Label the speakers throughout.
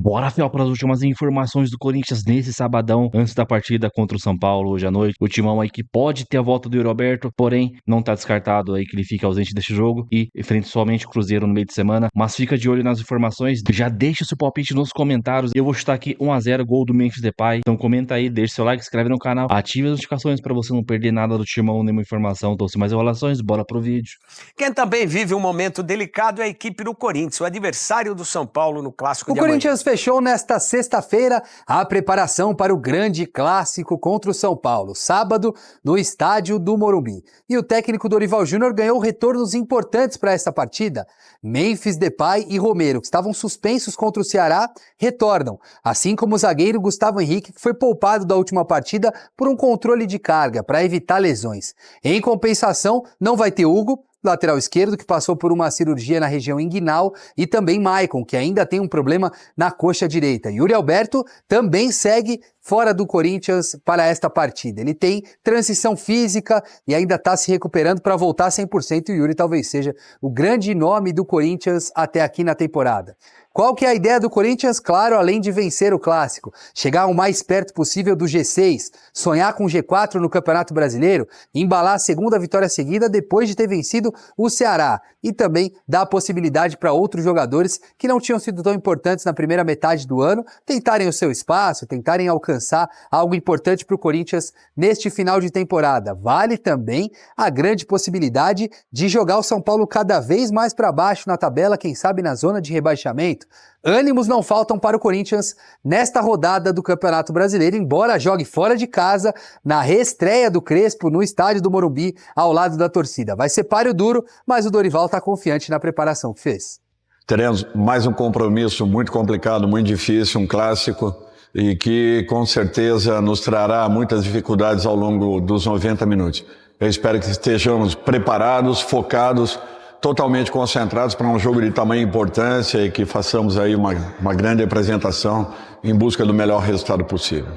Speaker 1: Bora, Fel, para as últimas informações do Corinthians nesse sabadão, antes da partida contra o São Paulo hoje à noite. O timão aí que pode ter a volta do Yuri Alberto, porém não tá descartado aí que ele fique ausente deste jogo e enfrenta somente o Cruzeiro no meio de semana. Mas fica de olho nas informações, já deixa o seu palpite nos comentários. Eu vou chutar aqui 1-0 gol do Memphis Depay. Então comenta aí, deixa seu like, se inscreve no canal, ative as notificações para você não perder nada do timão, nenhuma informação. Então, sem mais enrolações, bora pro vídeo.
Speaker 2: Quem também vive um momento delicado é a equipe do Corinthians, o adversário do São Paulo no Clássico de amanhã.
Speaker 3: O Corinthians fechou nesta sexta-feira a preparação para o grande clássico contra o São Paulo, sábado, no estádio do Morumbi. E o técnico Dorival Júnior ganhou retornos importantes para esta partida. Memphis Depay e Romero, que estavam suspensos contra o Ceará, retornam, assim como o zagueiro Gustavo Henrique, que foi poupado da última partida por um controle de carga para evitar lesões. Em compensação, não vai ter Hugo, lateral esquerdo, que passou por uma cirurgia na região inguinal, e também Maicon, que ainda tem um problema na coxa direita. Yuri Alberto também segue fora do Corinthians para esta partida. Ele tem transição física e ainda está se recuperando para voltar 100%, e o Yuri talvez seja o grande nome do Corinthians até aqui na temporada. Qual que é a ideia do Corinthians? Claro, além de vencer o Clássico, chegar o mais perto possível do G6, sonhar com o G4 no Campeonato Brasileiro, embalar a segunda vitória seguida depois de ter vencido o Ceará, e também dar a possibilidade para outros jogadores que não tinham sido tão importantes na primeira metade do ano, tentarem o seu espaço, tentarem alcançar algo importante para o Corinthians neste final de temporada. Vale também a grande possibilidade de jogar o São Paulo cada vez mais para baixo na tabela, quem sabe na zona de rebaixamento. Ânimos não faltam para o Corinthians nesta rodada do Campeonato Brasileiro, embora jogue fora de casa na reestreia do Crespo no estádio do Morumbi ao lado da torcida. Vai ser páreo duro, mas o Dorival está confiante na preparação que fez.
Speaker 4: Teremos mais um compromisso muito complicado, muito difícil, um clássico, e que com certeza nos trará muitas dificuldades ao longo dos 90 minutos. Eu espero que estejamos preparados, focados, totalmente concentrados para um jogo de tamanha importância e que façamos aí uma grande apresentação em busca do melhor resultado possível.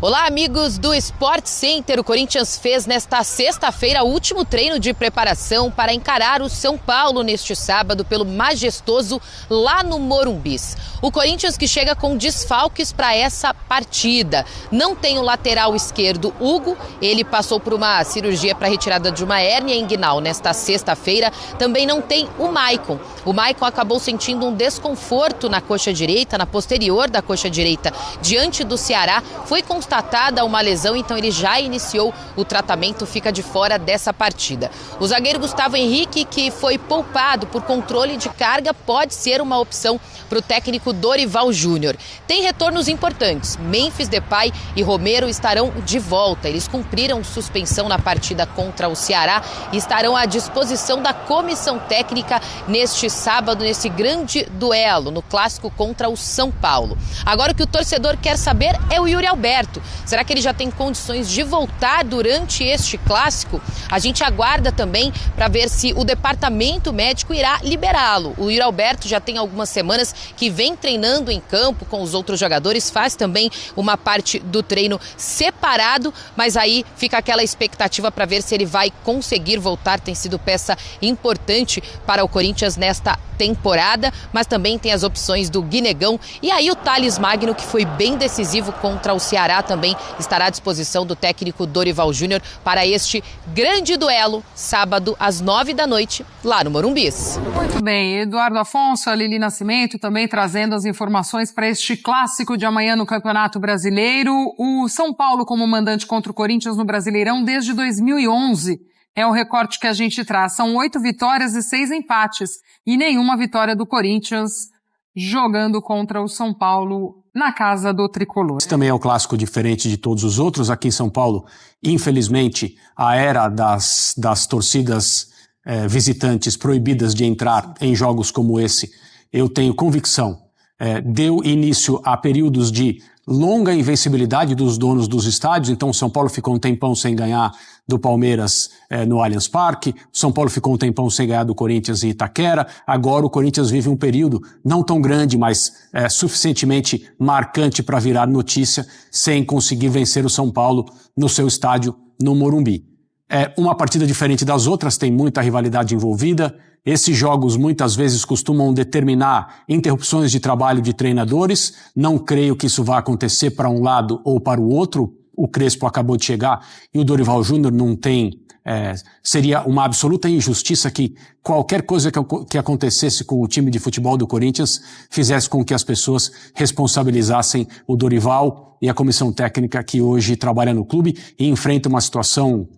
Speaker 5: Olá, amigos do Sport Center. O Corinthians fez nesta sexta-feira o último treino de preparação para encarar o São Paulo neste sábado pelo Majestoso lá no Morumbis. O Corinthians que chega com desfalques para essa partida. Não tem o lateral esquerdo Hugo, ele passou por uma cirurgia para retirada de uma hérnia inguinal nesta sexta-feira. Também não tem o Maicon. O Maicon acabou sentindo um desconforto na coxa direita, na posterior da coxa direita, diante do Ceará. Foi constatada uma lesão, então ele já iniciou o tratamento, fica de fora dessa partida. O zagueiro Gustavo Henrique, que foi poupado por controle de carga, pode ser uma opção para o técnico Dorival Júnior. Tem retornos importantes. Memphis Depay e Romero estarão de volta. Eles cumpriram suspensão na partida contra o Ceará e estarão à disposição da comissão técnica neste sábado, nesse grande duelo, no clássico contra o São Paulo. Agora o que o torcedor quer saber é o Yuri Alberto. Será que ele já tem condições de voltar durante este clássico? A gente aguarda também para ver se o departamento médico irá liberá-lo. O Yuri Alberto já tem algumas semanas que vem treinando em campo com os outros jogadores, faz também uma parte do treino separado, mas aí fica aquela expectativa para ver se ele vai conseguir voltar. Tem sido peça importante para o Corinthians nesta temporada, mas também tem as opções do Guinegão e aí o Thales Magno, que foi bem decisivo contra o Ceará, também estará à disposição do técnico Dorival Júnior para este grande duelo, sábado às 9 da noite, lá no Morumbis.
Speaker 6: Muito bem, Eduardo Afonso, a Lili Nascimento também trazendo as informações para este clássico de amanhã no Campeonato Brasileiro. O São Paulo como mandante contra o Corinthians no Brasileirão desde 2011. É o recorte que a gente traz. São 8 vitórias e 6 empates. E nenhuma vitória do Corinthians jogando contra o São Paulo na casa do Tricolor.
Speaker 7: Esse também é um clássico diferente de todos os outros. Aqui em São Paulo, infelizmente, a era das torcidas visitantes proibidas de entrar em jogos como esse, eu tenho convicção, deu início a períodos de longa invencibilidade dos donos dos estádios. Então o São Paulo ficou um tempão sem ganhar do Palmeiras no Allianz Parque, o São Paulo ficou um tempão sem ganhar do Corinthians em Itaquera. Agora o Corinthians vive um período não tão grande, mas suficientemente marcante para virar notícia, sem conseguir vencer o São Paulo no seu estádio no Morumbi. É uma partida diferente das outras, tem muita rivalidade envolvida, Esses jogos muitas vezes costumam determinar interrupções de trabalho de treinadores. Não creio que isso vá acontecer para um lado ou para o outro. O Crespo acabou de chegar e o Dorival Júnior não tem... seria uma absoluta injustiça que qualquer coisa que acontecesse com o time de futebol do Corinthians fizesse com que as pessoas responsabilizassem o Dorival e a comissão técnica que hoje trabalha no clube e enfrenta uma situação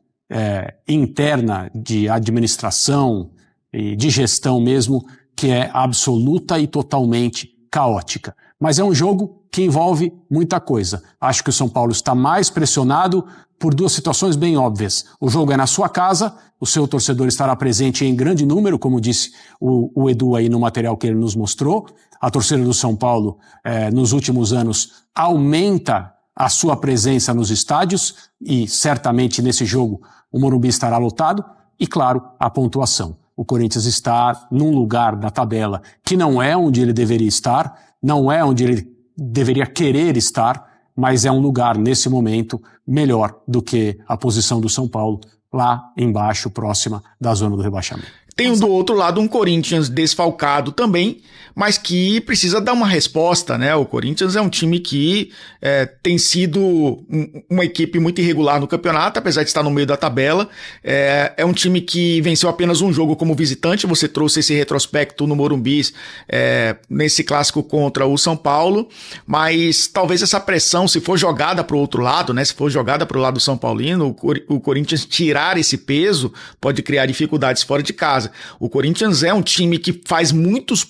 Speaker 7: interna de administração e de gestão mesmo, que é absoluta e totalmente caótica. Mas é um jogo que envolve muita coisa. Acho que o São Paulo está mais pressionado por duas situações bem óbvias. O jogo é na sua casa, o seu torcedor estará presente em grande número, como disse o Edu aí no material que ele nos mostrou. A torcida do São Paulo, nos últimos anos, aumenta a sua presença nos estádios e certamente nesse jogo o Morumbi estará lotado. E, claro, a pontuação. O Corinthians está num lugar na tabela que não é onde ele deveria estar, não é onde ele deveria querer estar, mas é um lugar, nesse momento, melhor do que a posição do São Paulo, lá embaixo, próxima da zona do rebaixamento.
Speaker 8: Tem do outro lado um Corinthians desfalcado também, mas que precisa dar uma resposta, né? O Corinthians é um time que tem sido uma equipe muito irregular no campeonato, apesar de estar no meio da tabela. É um time que venceu apenas um jogo como visitante. Você trouxe esse retrospecto no Morumbi nesse clássico contra o São Paulo, mas talvez essa pressão, se for jogada para o outro lado, né? Se for jogada para o lado São Paulino, o Corinthians tirar esse peso pode criar dificuldades fora de casa. O Corinthians é um time que faz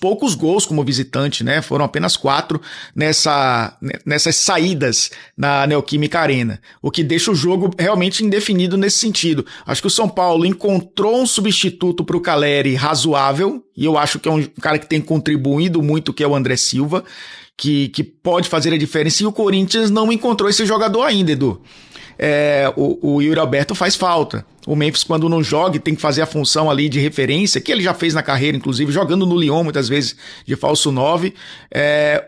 Speaker 8: poucos gols como visitante, né? Foram apenas 4 nessas saídas na Neoquímica Arena, o que deixa o jogo realmente indefinido nesse sentido. Acho que o São Paulo encontrou um substituto para o Calleri razoável, e eu acho que é um cara que tem contribuído muito, que é o André Silva, que pode fazer a diferença, e o Corinthians não encontrou esse jogador ainda, Edu. O Yuri Alberto faz falta. O Memphis, quando não joga, tem que fazer a função ali de referência, que ele já fez na carreira, inclusive, jogando no Lyon, muitas vezes, de falso 9.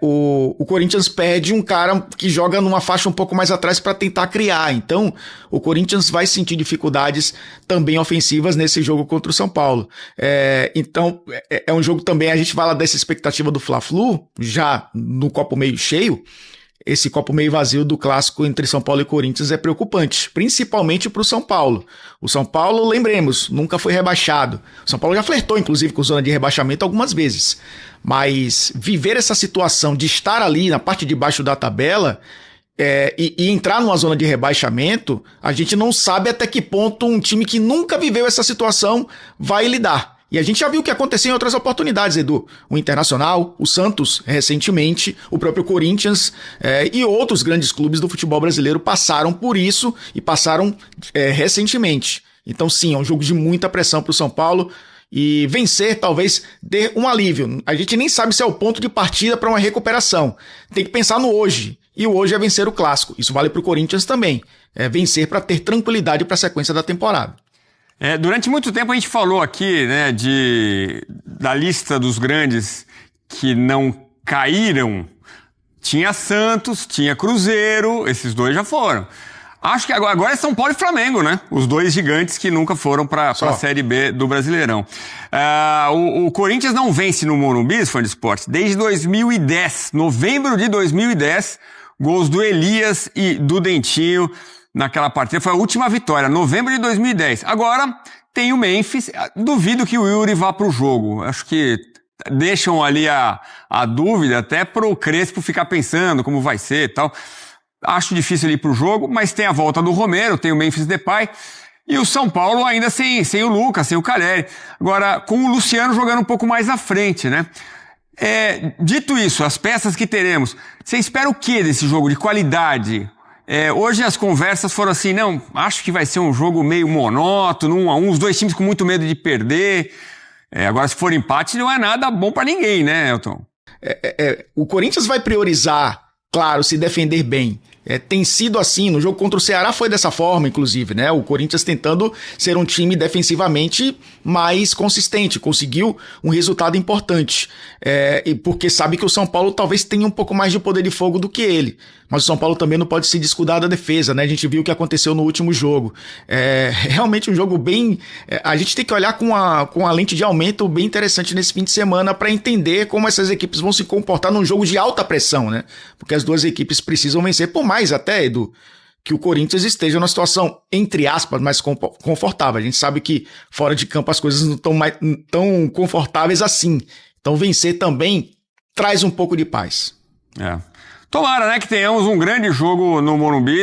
Speaker 8: O Corinthians perde um cara que joga numa faixa um pouco mais atrás para tentar criar. Então, o Corinthians vai sentir dificuldades também ofensivas nesse jogo contra o São Paulo. Então, é um jogo também, a gente fala dessa expectativa do Fla-Flu, já no copo meio cheio. Esse copo meio vazio do clássico entre São Paulo e Corinthians é preocupante, principalmente para o São Paulo. O São Paulo, lembremos, nunca foi rebaixado. O São Paulo já flertou, inclusive, com zona de rebaixamento algumas vezes. Mas viver essa situação de estar ali na parte de baixo da tabela e entrar numa zona de rebaixamento, a gente não sabe até que ponto um time que nunca viveu essa situação vai lidar. E a gente já viu o que aconteceu em outras oportunidades, Edu. O Internacional, o Santos, recentemente, o próprio Corinthians e outros grandes clubes do futebol brasileiro passaram por isso e passaram recentemente. Então, sim, é um jogo de muita pressão para o São Paulo e vencer talvez dê um alívio. A gente nem sabe se é o ponto de partida para uma recuperação. Tem que pensar no hoje. E o hoje é vencer o clássico. Isso vale para o Corinthians também. É vencer para ter tranquilidade para a sequência da temporada.
Speaker 9: Durante muito tempo a gente falou aqui, né, da lista dos grandes que não caíram. Tinha Santos, tinha Cruzeiro, esses dois já foram. Acho que agora é São Paulo e Flamengo, né? Os dois gigantes que nunca foram para a Série B do Brasileirão. O Corinthians não vence no Morumbi, fã de esporte, desde 2010, novembro de 2010, gols do Elias e do Dentinho. Naquela partida, foi a última vitória, novembro de 2010. Agora tem o Memphis, duvido que o Yuri vá para o jogo. Acho que deixam ali a dúvida até para o Crespo ficar pensando como vai ser e tal. Acho difícil ele ir para o jogo, mas tem a volta do Romero, tem o Memphis Depay e o São Paulo ainda sem o Lucas, sem o Calleri. Agora, com o Luciano jogando um pouco mais à frente, né? Dito isso, as peças que teremos, você espera o que desse jogo de qualidade? Hoje as conversas foram assim, não, acho que vai ser um jogo meio monótono, 1-1, os dois times com muito medo de perder. Agora, se for empate, não é nada bom para ninguém, né, Elton?
Speaker 8: O Corinthians vai priorizar, claro, se defender bem. tem sido assim. No jogo contra o Ceará foi dessa forma, inclusive, né? O Corinthians tentando ser um time defensivamente mais consistente, conseguiu um resultado importante, porque sabe que o São Paulo talvez tenha um pouco mais de poder de fogo do que ele. Mas o São Paulo também não pode se descuidar da defesa, né? A gente viu o que aconteceu no último jogo. Realmente um jogo bem... a gente tem que olhar com a lente de aumento bem interessante nesse fim de semana para entender como essas equipes vão se comportar num jogo de alta pressão, né? Porque as duas equipes precisam vencer, por mais até, Edu, que o Corinthians esteja numa situação, entre aspas, mais confortável. A gente sabe que fora de campo as coisas não estão tão confortáveis assim. Então vencer também traz um pouco de paz.
Speaker 9: Tomara, né, que tenhamos um grande jogo no Morumbi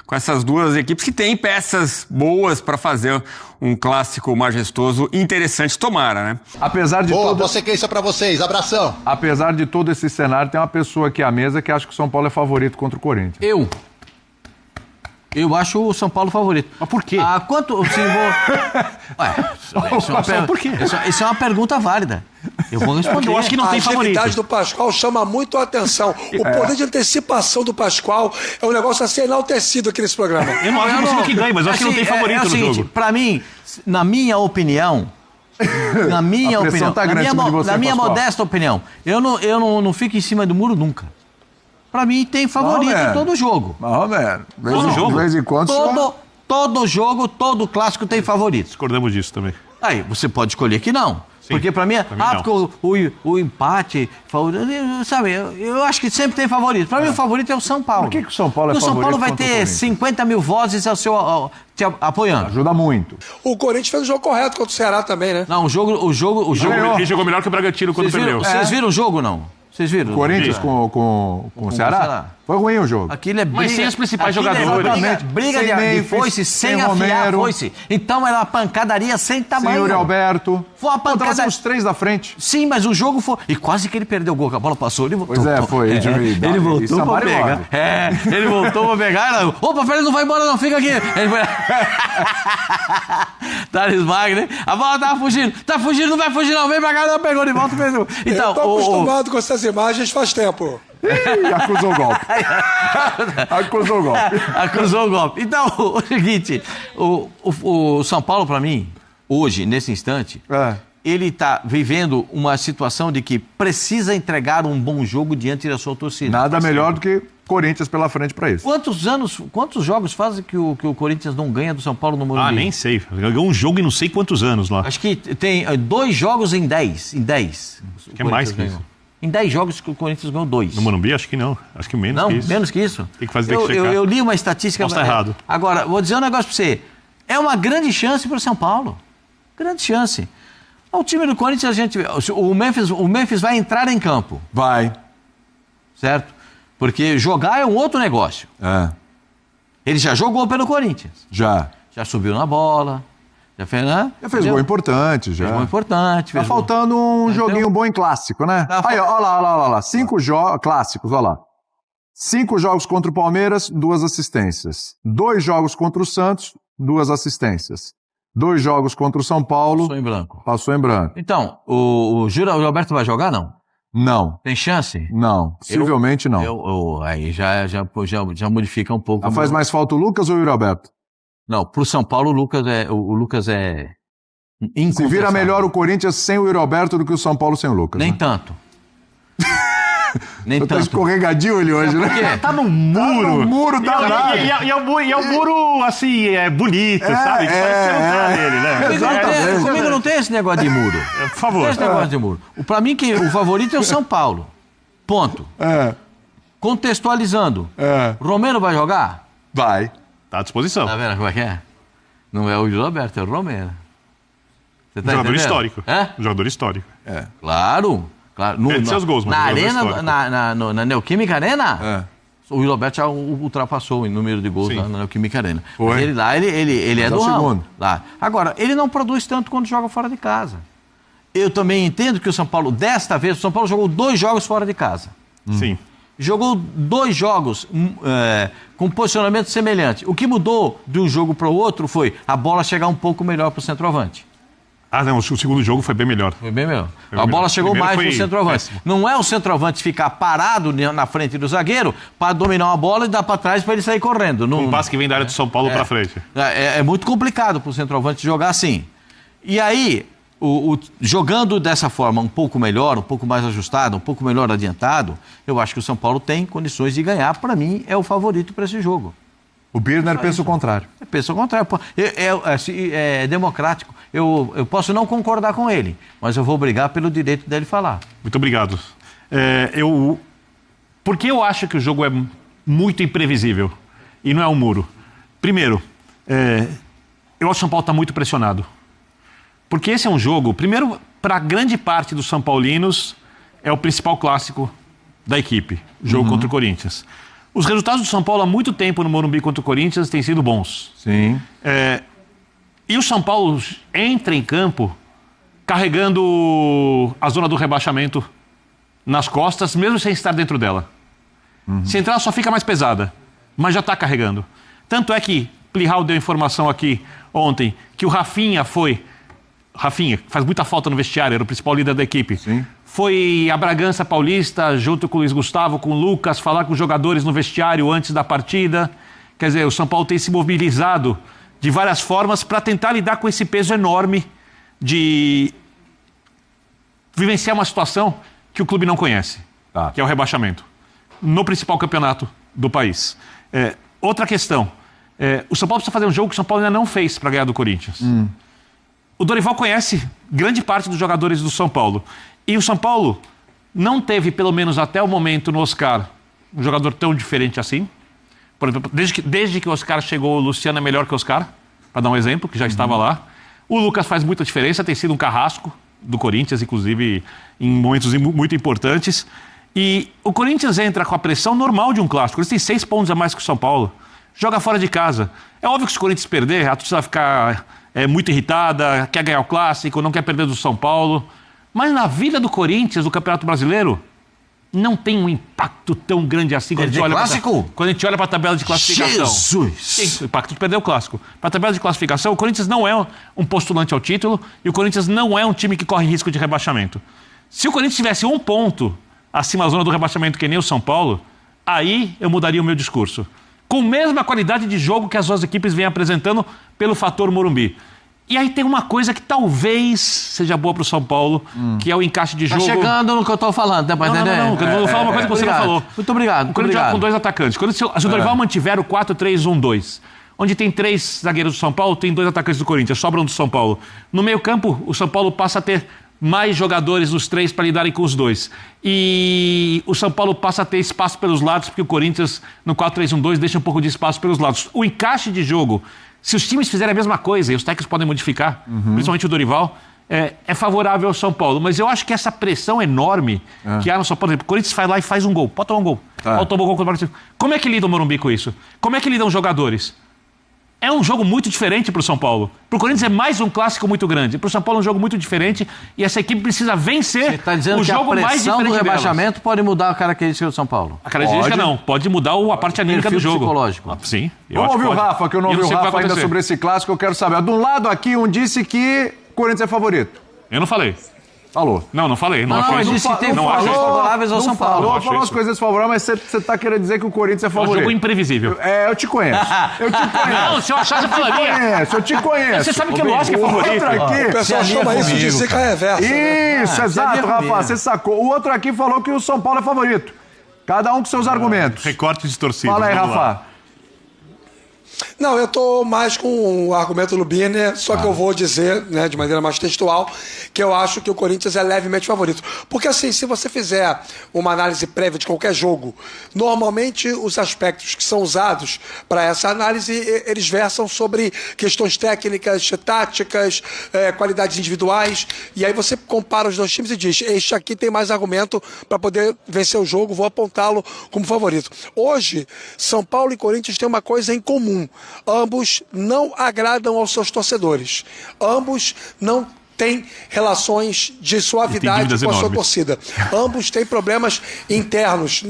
Speaker 9: com essas duas equipes que têm peças boas para fazer um clássico majestoso interessante. Tomara, né?
Speaker 10: Apesar de
Speaker 11: Boa, você que é isso pra vocês. Abração.
Speaker 10: Apesar de todo esse cenário, tem uma pessoa aqui à mesa que acha que o São Paulo é favorito contra o Corinthians.
Speaker 12: Eu acho o São Paulo favorito.
Speaker 10: Mas por quê?
Speaker 12: Quanto se
Speaker 10: Por quê?
Speaker 12: Isso é uma pergunta válida. Eu vou responder.
Speaker 13: Eu acho que não tem favorito. A agilidade do Pascoal chama muito a atenção. O poder de antecipação do Pascoal é um negócio a ser enaltecido aqui nesse programa.
Speaker 14: Eu não acho que ganha, mas eu acho que não tem favorito no jogo.
Speaker 12: Pra mim, na minha opinião, na minha modesta opinião, eu não fico em cima do muro nunca. Pra mim tem favorito em todo jogo.
Speaker 10: De vez em quando
Speaker 12: todo jogo, todo clássico tem favorito.
Speaker 14: Discordamos disso também.
Speaker 12: Aí, você pode escolher que não. Sim, porque pra mim porque o empate, sabe, eu acho que sempre tem favorito. Pra mim o favorito é o São Paulo.
Speaker 10: Por que o São Paulo é favorito?
Speaker 12: O São Paulo vai ter 50 mil vozes te apoiando.
Speaker 10: Ajuda muito.
Speaker 13: O Corinthians fez o jogo correto contra o Ceará também, né?
Speaker 12: Não, o jogo
Speaker 14: Ele jogou melhor que o Bragantino quando perdeu.
Speaker 12: Vocês viram o jogo, não? Vocês viram?
Speaker 10: Corinthians com o Ceará? Foi ruim o jogo.
Speaker 12: Aquilo é briga,
Speaker 14: mas sem os principais jogadores.
Speaker 12: Briga de foice, sem afiar a foice. Então era uma pancadaria sem tamanho.
Speaker 10: Sem Yuri Alberto.
Speaker 12: Foi uma pancada.
Speaker 10: Os três da frente.
Speaker 12: Sim, mas o jogo foi... E quase que ele perdeu o gol, que a bola passou, ele voltou.
Speaker 10: Pois foi.
Speaker 12: Ele voltou pra pegar. Ele voltou pra pegar. Opa, Félix, não vai embora não, fica aqui. Thales Magno, a bola tava fugindo. Tá fugindo, não vai fugir não. Vem pra cá, não, pegou de volta. Então,
Speaker 13: eu tô acostumado com essas imagens faz tempo.
Speaker 10: Acusou o golpe.
Speaker 12: Acusou o golpe. Então, o seguinte, o São Paulo, pra mim, hoje, nesse instante, ele está vivendo uma situação de que precisa entregar um bom jogo diante da sua torcida.
Speaker 10: Nada melhor do que Corinthians pela frente para isso.
Speaker 12: Quantos jogos fazem que o Corinthians não ganha do São Paulo no Morumbi?
Speaker 14: Nem sei. Ganhou um jogo em não sei quantos anos lá.
Speaker 12: Acho que tem 2 jogos em 10.
Speaker 14: Que é mais que isso.
Speaker 12: Em 10 jogos que o Corinthians ganhou 2.
Speaker 14: No Morumbi, acho que não. Acho que menos que isso.
Speaker 12: Não, menos que isso?
Speaker 14: Tem que checar.
Speaker 12: Eu li uma estatística...
Speaker 14: Posso estar errado.
Speaker 12: Agora, vou dizer um negócio para você. É uma grande chance para o São Paulo. Grande chance. O time do Corinthians, o Memphis vai entrar em campo.
Speaker 10: Vai.
Speaker 12: Certo? Porque jogar é um outro negócio. Ele já jogou pelo Corinthians.
Speaker 10: Já
Speaker 12: subiu na bola. Já fez
Speaker 10: gol importante, já.
Speaker 12: Fez gol importante.
Speaker 10: Tá faltando um joguinho bom em clássico, né? Aí, olha lá. 5 clássicos, olha lá. 5 jogos contra o Palmeiras, 2 assistências. 2 jogos contra o Santos, 2 assistências. 2 jogos contra o São Paulo. Passou em branco.
Speaker 12: Então, o Roberto vai jogar, não?
Speaker 10: Não.
Speaker 12: Tem chance?
Speaker 10: Não, possivelmente não.
Speaker 12: Aí já modifica um pouco.
Speaker 10: Faz mais falta o Lucas ou o Yuri Alberto?
Speaker 12: Não, pro São Paulo o Lucas é incontestável.
Speaker 10: Se vira melhor o Corinthians sem o Yuri Alberto do que o São Paulo sem o Lucas.
Speaker 12: Nem
Speaker 10: né?
Speaker 12: tanto. Nem
Speaker 10: tanto. Tá escorregadio ele hoje, né?
Speaker 14: Tá no muro.
Speaker 10: Tá no muro danado.
Speaker 14: E é um muro, assim, bonito, sabe? Que parece ser um cara dele, né?
Speaker 12: Comigo não tem esse negócio de muro.
Speaker 14: Por favor.
Speaker 12: Não tem esse negócio de muro. Pra mim, o favorito é o São Paulo. Ponto. Contextualizando. Romero vai jogar?
Speaker 10: Vai.
Speaker 14: Tá à disposição.
Speaker 12: Tá vendo como é que é? Não é o Roberto, é o Romero. Você tá
Speaker 14: jogador histórico. Jogador histórico.
Speaker 12: Claro.
Speaker 14: Perde seus gols, mas
Speaker 12: na Arena, na Neoquímica Arena, o Roberto já ultrapassou o número de gols na Neoquímica Arena. Mas ele lá, ele é do ramo. Lá. Agora, ele não produz tanto quando joga fora de casa. Eu também entendo que o São Paulo, desta vez, o São Paulo jogou 2 jogos fora de casa.
Speaker 14: Sim.
Speaker 12: Jogou 2 jogos com posicionamento semelhante. O que mudou de um jogo para o outro foi a bola chegar um pouco melhor para o centroavante.
Speaker 14: Ah, não, o segundo jogo foi bem melhor.
Speaker 12: Foi bem melhor. A bola chegou mais no centroavante.
Speaker 14: Péssimo.
Speaker 12: Não é o centroavante ficar parado na frente do zagueiro para dominar uma bola e dar para trás para ele sair correndo.
Speaker 14: Um passe que vem da área do São Paulo para frente.
Speaker 12: É muito complicado para o centroavante jogar assim. E aí, jogando dessa forma um pouco melhor, um pouco mais ajustado, um pouco melhor adiantado, eu acho que o São Paulo tem condições de ganhar. Para mim, é o favorito para esse jogo.
Speaker 10: O Birner pensa o contrário.
Speaker 12: Pensa o contrário. É democrático. Eu posso não concordar com ele, mas eu vou brigar pelo direito dele falar.
Speaker 14: Muito obrigado. Por que eu acho que o jogo é muito imprevisível e não é um muro? Primeiro, eu acho que o São Paulo está muito pressionado. Porque esse é um jogo, primeiro, para grande parte dos São Paulinos, é o principal clássico da equipe, o jogo contra o Corinthians. Os resultados do São Paulo há muito tempo no Morumbi contra o Corinthians têm sido bons.
Speaker 10: Sim.
Speaker 14: E o São Paulo entra em campo carregando a zona do rebaixamento nas costas, mesmo sem estar dentro dela. Se entrar, só fica mais pesada, mas já está carregando. Tanto é que Plihal deu informação aqui ontem que o Rafinha, que faz muita falta no vestiário, era o principal líder da equipe.
Speaker 10: Sim.
Speaker 14: Foi a Bragança Paulista, junto com o Luiz Gustavo, com o Lucas, falar com os jogadores no vestiário antes da partida. Quer dizer, o São Paulo tem se mobilizado de várias formas para tentar lidar com esse peso enorme de vivenciar uma situação que o clube não conhece, que é o rebaixamento, no principal campeonato do país. Outra questão, o São Paulo precisa fazer um jogo que o São Paulo ainda não fez para ganhar do Corinthians. O Dorival conhece grande parte dos jogadores do São Paulo. E o São Paulo não teve, pelo menos até o momento, no Oscar, um jogador tão diferente assim. Por exemplo, desde que o Oscar chegou, o Luciano é melhor que o Oscar, para dar um exemplo, que já estava lá. O Lucas faz muita diferença, tem sido um carrasco do Corinthians, inclusive em momentos muito importantes. E o Corinthians entra com a pressão normal de um clássico. Eles têm 6 pontos a mais que o São Paulo. Joga fora de casa. É óbvio que se o Corinthians perder, a torcida vai ficar muito irritada, quer ganhar o clássico, não quer perder do São Paulo. Mas na vida do Corinthians, do Campeonato Brasileiro, não tem um impacto tão grande assim quando a gente olha para a tabela de classificação.
Speaker 12: Jesus!
Speaker 14: O impacto de perder o clássico. Para a tabela de classificação, o Corinthians não é um postulante ao título e o Corinthians não é um time que corre risco de rebaixamento. Se o Corinthians tivesse 1 ponto acima da zona do rebaixamento que nem o São Paulo, aí eu mudaria o meu discurso. Com a mesma qualidade de jogo que as duas equipes vêm apresentando pelo fator Morumbi. E aí tem uma coisa que talvez seja boa para o São Paulo, que é o encaixe de jogo.
Speaker 12: Tá chegando no que eu estou falando, né?
Speaker 14: Não. Eu vou falar uma coisa que você não falou.
Speaker 12: Muito obrigado.
Speaker 14: O Corinthians joga com 2 atacantes. Se o Dorival mantiver o 4-3-1-2, onde tem 3 zagueiros do São Paulo, tem 2 atacantes do Corinthians, sobram do São Paulo. No meio campo, o São Paulo passa a ter mais jogadores dos 3 para lidarem com os 2. E o São Paulo passa a ter espaço pelos lados, porque o Corinthians, no 4-3-1-2, deixa um pouco de espaço pelos lados. O encaixe de jogo, se os times fizerem a mesma coisa, e os técnicos podem modificar, principalmente o Dorival, é favorável ao São Paulo. Mas eu acho que essa pressão enorme que há no São Paulo, por exemplo, o Corinthians vai lá e faz um gol, pode tomar um gol. Faltou um gol contra o Corinthians. Como é que lida o Morumbi com isso? Como é que lidam os jogadores? É um jogo muito diferente para o São Paulo. Para o Corinthians é mais um clássico muito grande. Para o São Paulo é um jogo muito diferente e essa equipe precisa vencer o jogo mais diferente.
Speaker 12: A pressão do rebaixamento pode mudar a característica do São Paulo?
Speaker 14: A característica não. Pode mudar a parte anímica do jogo.
Speaker 12: Psicológico.
Speaker 14: Sim.
Speaker 10: Vamos ouvir o Rafa, que eu não ouvi o Rafa ainda sobre esse clássico. Eu quero saber. De um lado aqui, um disse que o Corinthians é favorito.
Speaker 14: Eu não falei.
Speaker 10: Falou.
Speaker 14: Não falei.
Speaker 12: Mas disse que tem favoráveis ao São Paulo.
Speaker 10: Falou as coisas favoráveis, mas você está querendo dizer que o Corinthians é favorito.
Speaker 14: É um jogo imprevisível.
Speaker 10: Eu te conheço.
Speaker 14: Não, se eu achar, você falaria.
Speaker 10: Eu te conheço.
Speaker 14: Você sabe que é lógico que é favorito.
Speaker 13: O pessoal chama isso de zica reversa.
Speaker 10: Isso, exato, Rafa. Você sacou. O outro aqui falou que o São Paulo é favorito. Cada um com seus argumentos.
Speaker 14: Recorte distorcido.
Speaker 10: Fala aí, Rafa.
Speaker 13: Não, eu estou mais com o argumento do Birner, só que eu vou dizer, né, de maneira mais textual, que eu acho que o Corinthians é levemente favorito. Porque assim, se você fizer uma análise prévia de qualquer jogo, normalmente os aspectos que são usados para essa análise, eles versam sobre questões técnicas, táticas, qualidades individuais, e aí você compara os 2 times e diz, este aqui tem mais argumento para poder vencer o jogo, vou apontá-lo como favorito. Hoje, São Paulo e Corinthians têm uma coisa em comum. Ambos não agradam aos seus torcedores. Ambos não têm relações de suavidade com a sua torcida. Ambos têm problemas internos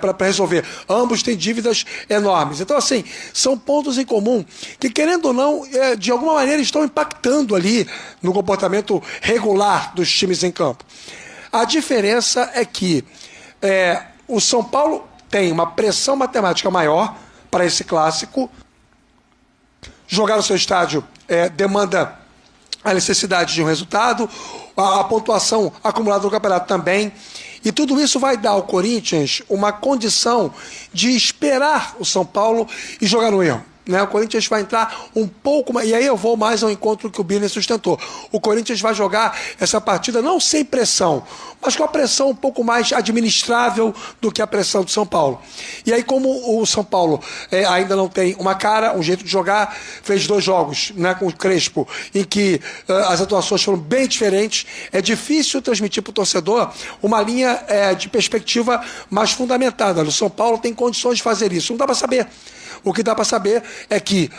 Speaker 13: para resolver. Ambos têm dívidas enormes. Então, assim, são pontos em comum que, querendo ou não, de alguma maneira estão impactando ali no comportamento regular dos times em campo. A diferença é que o São Paulo tem uma pressão matemática maior para esse clássico. Jogar no seu estádio demanda a necessidade de um resultado, a pontuação acumulada no campeonato também. E tudo isso vai dar ao Corinthians uma condição de esperar o São Paulo e jogar no erro. Né? O Corinthians vai entrar um pouco mais, e aí eu vou mais ao encontro que o Birner sustentou. O Corinthians vai jogar essa partida não sem pressão, mas com a pressão um pouco mais administrável do que a pressão do São Paulo. E aí, como o São Paulo ainda não tem uma cara, um jeito de jogar, fez 2 jogos, né, com o Crespo, em que as atuações foram bem diferentes, é difícil transmitir para o torcedor uma linha de perspectiva mais fundamentada. O São Paulo tem condições de fazer isso, não dá para saber. O que dá para saber é que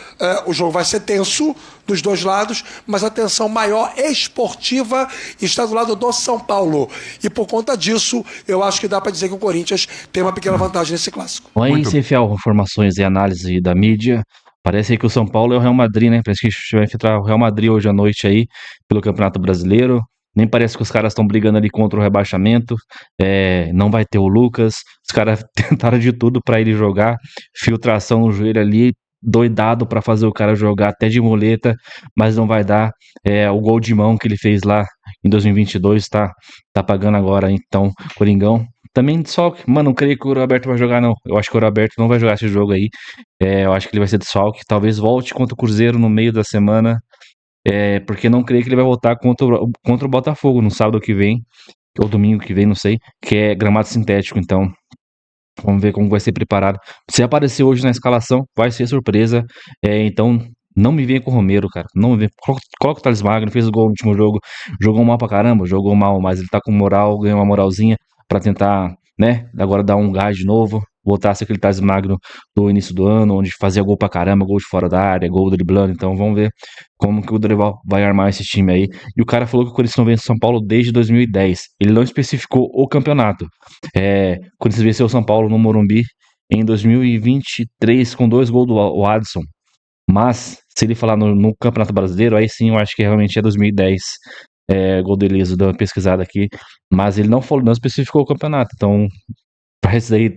Speaker 13: o jogo vai ser tenso dos dois lados, mas a tensão maior esportiva está do lado do São Paulo. E por conta disso, eu acho que dá para dizer que o Corinthians tem uma pequena vantagem nesse clássico.
Speaker 1: Aí, sem fiel informações e análise da mídia, parece aí que o São Paulo é o Real Madrid, né? Parece que vai infiltrar o Real Madrid hoje à noite aí, pelo Campeonato Brasileiro. Nem parece que os caras estão brigando ali contra o rebaixamento. Não vai ter o Lucas. Os caras tentaram de tudo para ele jogar. Filtração no joelho ali, doidado para fazer o cara jogar até de muleta, mas não vai dar. O gol de mão que ele fez lá em 2022 tá pagando agora. Então, Coringão. Também desfalque. Mano, não creio que o Roberto vai jogar, não. Eu acho que o Roberto não vai jogar esse jogo aí. Eu acho que ele vai ser desfalque. Talvez volte contra o Cruzeiro no meio da semana. Porque não creio que ele vai voltar contra o Botafogo no sábado que vem, ou domingo que vem, não sei, que é gramado sintético. Então, vamos ver como vai ser preparado. Se aparecer hoje na escalação, vai ser surpresa. Então, não me venha com o Romero, cara. Não me venha. Coloca o Thales Magno, fez o gol no último jogo, jogou mal pra caramba, jogou mal, mas ele tá com moral, ganhou uma moralzinha pra tentar, né, agora dar um gás de novo. Voltar a ser aquele Thales Magno do início do ano, onde fazia gol pra caramba, gol de fora da área, gol driblando. Então vamos ver como que o Dorival vai armar esse time aí. E o cara falou que o Corinthians não vence o São Paulo desde 2010. Ele não especificou o campeonato. O Corinthians venceu o São Paulo no Morumbi em 2023 com 2 gols do Adson. Mas, se ele falar no Campeonato Brasileiro, aí sim eu acho que realmente é 2010. Gol do Eliso, deu uma pesquisada aqui. Mas ele não especificou o campeonato. Então, parece aí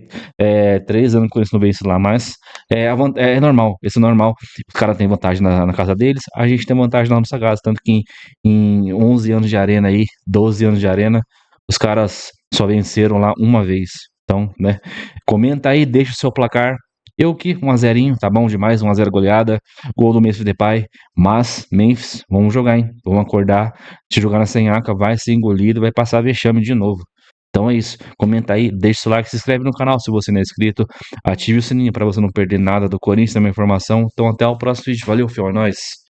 Speaker 1: 3 anos que o Corinthians não vence lá, mas é normal, isso é normal. Os caras têm vantagem na casa deles, a gente tem vantagem na nossa casa, tanto que em 11 anos de arena aí, 12 anos de arena, os caras só venceram lá uma vez. Então, né, comenta aí, deixa o seu placar. Eu que 1-0, tá bom demais, 1-0 goleada, gol do Memphis Depay, mas Memphis, vamos jogar, hein, vamos acordar, se jogar na Senhaca, vai ser engolido, vai passar vexame de novo. Então é isso, comenta aí, deixa o like, se inscreve no canal se você não é inscrito, ative o sininho para você não perder nada do Corinthians, nenhuma informação. Então até o próximo vídeo, valeu, fiel, é nóis.